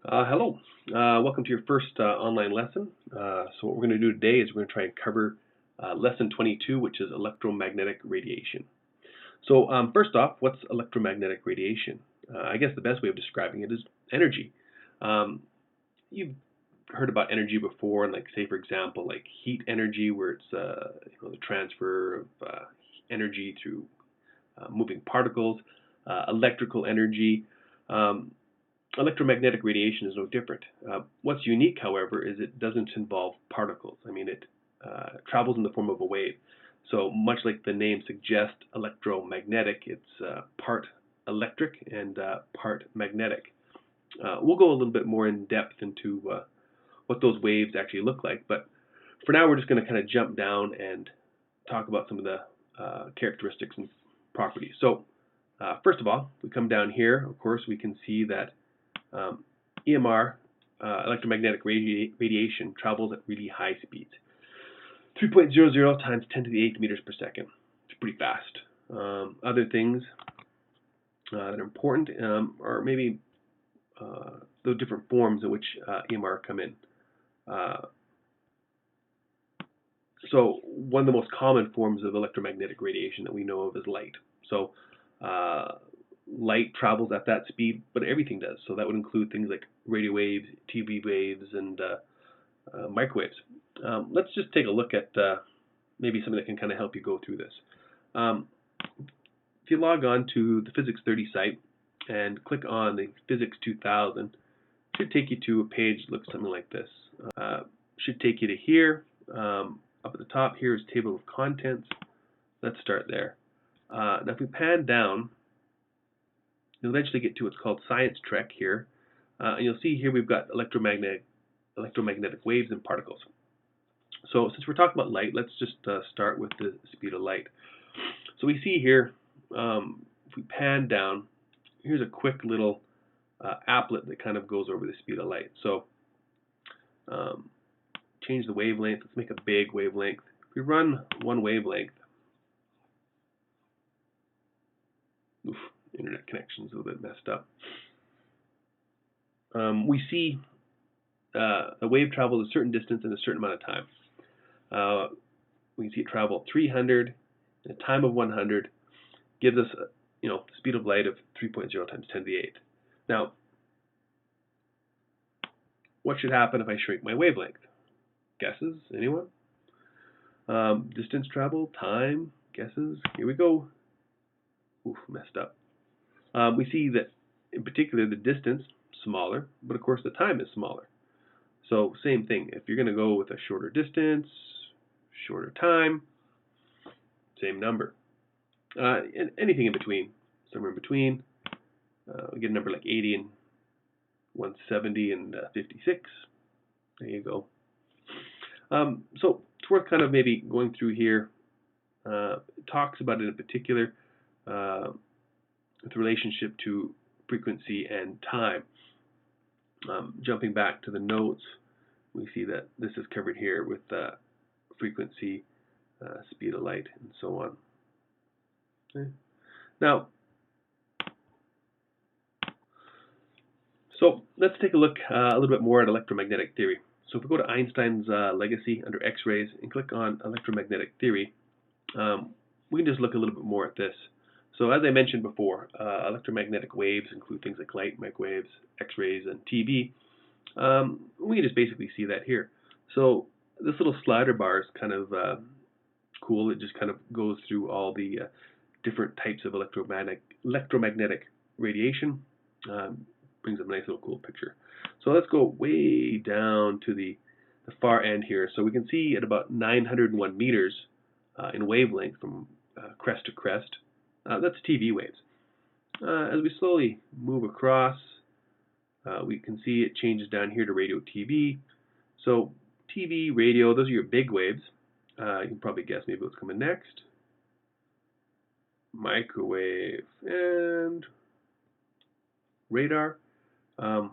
Hello. Welcome to your first online lesson. So what we're going to do today is we're going to try and cover lesson 22, which is electromagnetic radiation. So first off, what's electromagnetic radiation? I guess the best way of describing it is energy. You've heard about energy before, and like say for example, like heat energy, where it's the transfer of energy through moving particles. Electrical energy. Um, Electromagnetic radiation is no different. What's unique, however, is it doesn't involve particles. I mean, it travels in the form of a wave. So much like the name suggests, electromagnetic, it's part electric and part magnetic. We'll go a little bit more in depth into what those waves actually look like, but for now we're just going to kind of jump down and talk about some of the characteristics and properties. So first of all, if we come down here, of course, we can see that EMR, electromagnetic radiation, travels at really high speeds. 3.00 times 10 to the 8th meters per second. It's pretty fast. Other things that are important are maybe the different forms in which EMR come in. So one of the most common forms of electromagnetic radiation that we know of is light. So light travels at that speed, but everything does. So that would include things like radio waves, TV waves, and microwaves. Let's just take a look at maybe something that can kind of help you go through this. If you log on to the Physics 30 site and click on the Physics 2000, it should take you to a page that looks something like this. Should take you to here. Up at the top here is table of contents. Let's start there. Now if we pan down, you'll eventually get to what's called Science Trek here. And you'll see here we've got electromagnetic waves and particles. So since we're talking about light, let's just start with the speed of light. So we see here, if we pan down, here's a quick little applet that kind of goes over the speed of light. So change the wavelength. Let's make a big wavelength. If we run one wavelength, internet connection's a little bit messed up. We see a wave travels a certain distance in a certain amount of time. We can see it travel 300 in a time of 100, gives us the speed of light of 3.0 times 10 to the 8th. Now, what should happen if I shrink my wavelength? Guesses? Anyone? Distance traveled, time, guesses. Here we go. Oof, messed up. We see that in particular the distance smaller, but of course the time is smaller. So same thing. If you're going to go with a shorter distance, shorter time, same number. And anything in between, somewhere in between. We get a number like 80 and 170 and 56. There you go. So it's worth kind of maybe going through here. It talks about it in particular with relationship to frequency and time. Jumping back to the notes, we see that this is covered here with frequency, speed of light, and so on. Okay. Now, so let's take a look a little bit more at electromagnetic theory. So if we go to Einstein's legacy under X-rays and click on electromagnetic theory, we can just look a little bit more at this. So as I mentioned before, electromagnetic waves include things like light, microwaves, X-rays, and TV. We can just basically see that here. So this little slider bar is kind of cool. It just kind of goes through all the different types of electromagnetic radiation. Brings up a nice little cool picture. So let's go way down to the far end here. So we can see at about 901 meters in wavelength from crest to crest. That's TV waves. As we slowly move across, we can see it changes down here to radio TV. So TV, radio, those are your big waves. You can probably guess maybe what's coming next. Microwave and radar. You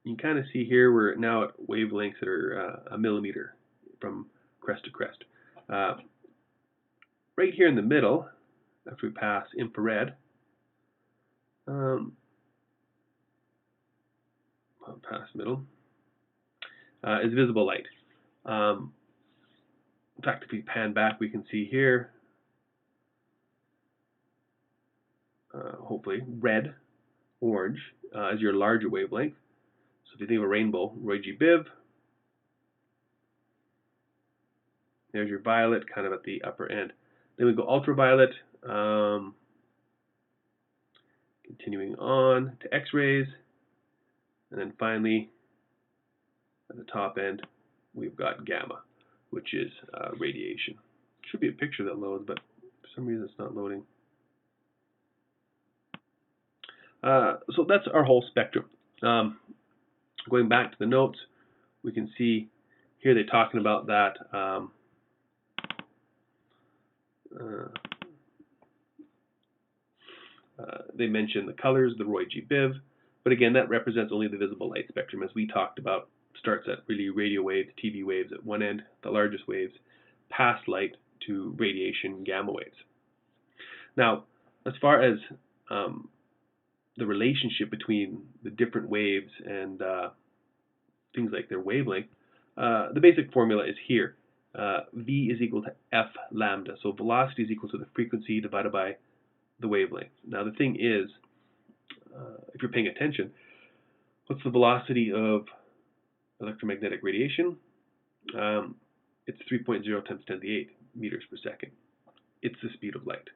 can kind of see here we're now at wavelengths that are a millimeter from crest to crest. Right here in the middle, after we pass infrared, past middle, is visible light. In fact, if we pan back, we can see here, hopefully, red, orange is your larger wavelength. So if you think of a rainbow, Roy G. Biv, there's your violet kind of at the upper end. Then we go ultraviolet, continuing on to X-rays, and then finally at the top end we've got gamma, which is radiation. Should be a picture that loads, but for some reason it's not loading. So that's our whole spectrum. Going back to the notes, we can see here they're talking about that they mention the colors, the Roy G. Biv, but again, that represents only the visible light spectrum, as we talked about. Starts at really radio waves, TV waves at one end, the largest waves, past light to radiation, gamma waves. Now, as far as the relationship between the different waves and things like their wavelength, the basic formula is here. V is equal to F lambda. So velocity is equal to the frequency divided by the wavelength. Now the thing is, if you're paying attention, what's the velocity of electromagnetic radiation? It's 3.0 times 10 to the 8 meters per second. It's the speed of light,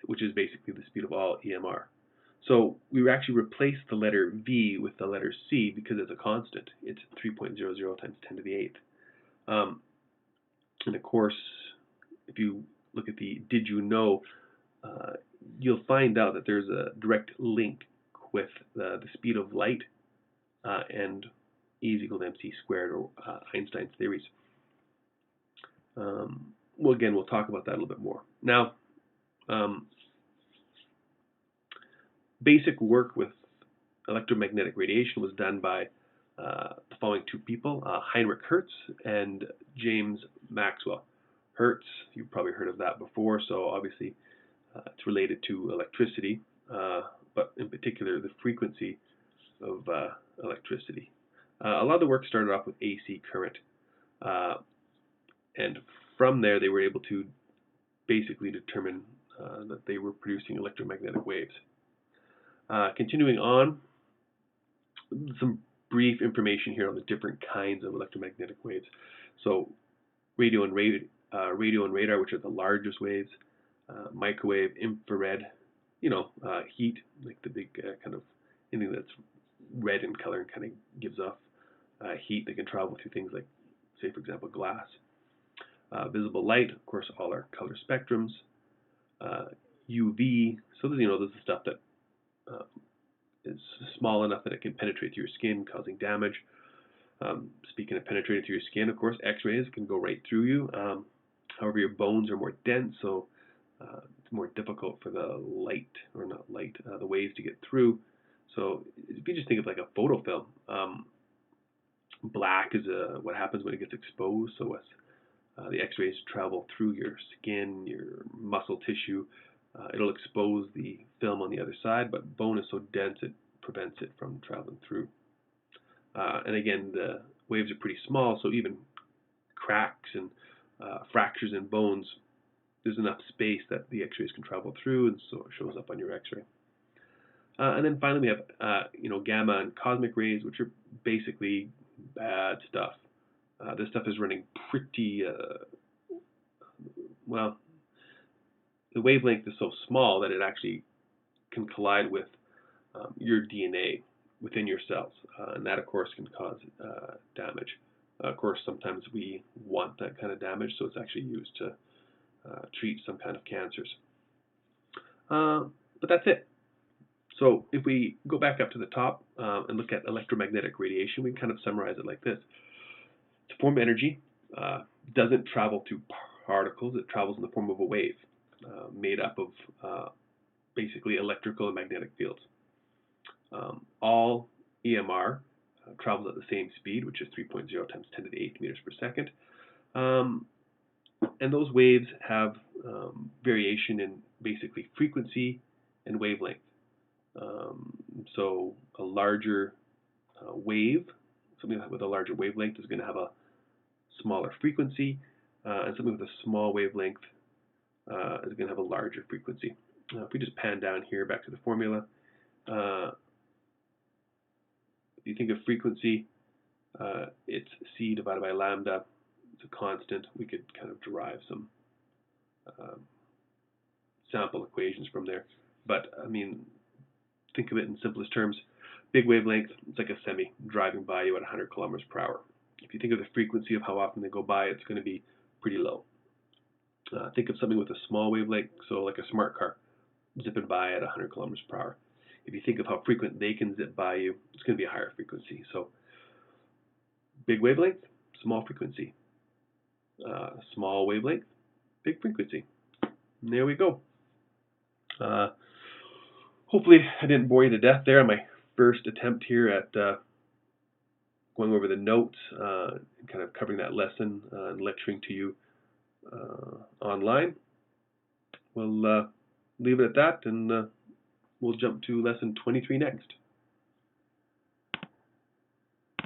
which is basically the speed of all EMR. So we actually replace the letter V with the letter C because it's a constant. It's 3.00 times 10 to the 8th. And of course, if you look at the did you know, you'll find out that there's a direct link with the speed of light and E is equal to mc squared, or Einstein's theories. Well, again, we'll talk about that a little bit more. Now, basic work with electromagnetic radiation was done by the following two people, Heinrich Hertz and James Maxwell. Hertz, you've probably heard of that before, so obviously it's related to electricity, but in particular the frequency of electricity. A lot of the work started off with AC current, and from there they were able to basically determine that they were producing electromagnetic waves. Continuing on, some brief information here on the different kinds of electromagnetic waves. So radio and radar, which are the largest waves, microwave, infrared, heat, like the big kind of anything that's red in color and kind of gives off heat that can travel through things like, say, for example, glass. Visible light, of course, all our color spectrums. UV, so this is the stuff that is small enough that it can penetrate through your skin, causing damage. Speaking of penetrating through your skin, of course, X-rays can go right through you. However, your bones are more dense, so it's more difficult for the the waves to get through. So if you just think of like a photo film, black is what happens when it gets exposed. So as the X-rays travel through your skin, your muscle tissue, it'll expose the film on the other side, but bone is so dense it prevents it from traveling through. And again, the waves are pretty small, so even cracks and fractures in bones, there's enough space that the X-rays can travel through, and so it shows up on your X-ray. And then finally we have gamma and cosmic rays, which are basically bad stuff. This stuff is running pretty well. The wavelength is so small that it actually can collide with your DNA within your cells, and that of course can cause damage. Of course, sometimes we want that kind of damage, so it's actually used to treat some kind of cancers. But that's it. So if we go back up to the top and look at electromagnetic radiation, we can kind of summarize it like this. It's a form of energy, doesn't travel through particles, it travels in the form of a wave made up of basically electrical and magnetic fields. All EMR travels at the same speed, which is 3.0 times 10 to the 8th meters per second. And those waves have variation in basically frequency and wavelength. So a larger wave, something with a larger wavelength is going to have a smaller frequency, and something with a small wavelength is going to have a larger frequency. If we just pan down here back to the formula, if you think of frequency, it's c divided by lambda. It's a constant. We could kind of derive some sample equations from there. But I mean, think of it in simplest terms. Big wavelength, it's like a semi driving by you at 100 kilometers per hour. If you think of the frequency of how often they go by, it's going to be pretty low. Think of something with a small wavelength, so like a smart car, zipping by at 100 kilometers per hour. If you think of how frequent they can zip by you, it's going to be a higher frequency. So big wavelength, small frequency. Small wavelength, big frequency. And there we go. Hopefully I didn't bore you to death there on my first attempt here at going over the notes, and kind of covering that lesson and lecturing to you online. We'll leave it at that, and we'll jump to lesson 23 next.